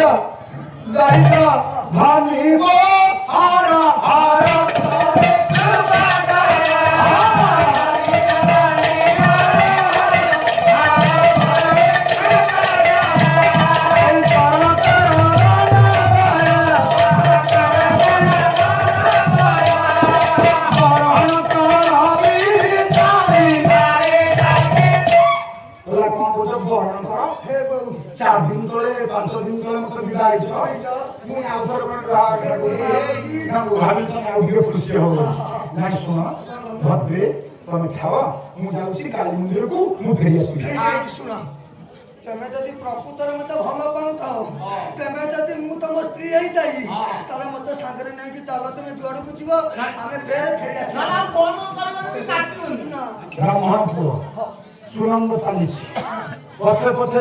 যাইতা যাইতা ভানিব হারা হারা चार दिन तले 5 दिन तले मत बिदाय छ पुଣି ଆଉ ଥରେ ଭାବି ତମେ ଆଉ ଟିକେ ଖୁସି ହବ ନାଇଁ ଶୁଣ ଭଦ୍ରେ ତମେ ଖାଅ ମୁଁ ଯାଉଛି କାଳୀ ମନ୍ଦିରକୁ ମୁଁ ଫେରି ଆସିବି ଶୁଣ ତମେ ଯଦି ପ୍ରକୃତରେ ମତେ ଭଲ ପାଉଥାଅ ତମେ ଯଦି ମୁଁ ତମ ସ୍ତ୍ରୀ ହେଇଥାଇ ତାହେଲେ ମତେ ସାଙ୍ଗରେ ନେଇକି ଚାଲ ତମେ ଯୁଆଡକୁ ଯିବ ଆମେ ଫେରି ଆସିବା ମହାନ୍ତ ସୁନନ୍ଦ ଚାଲିଛି ପଛେ ପଛେ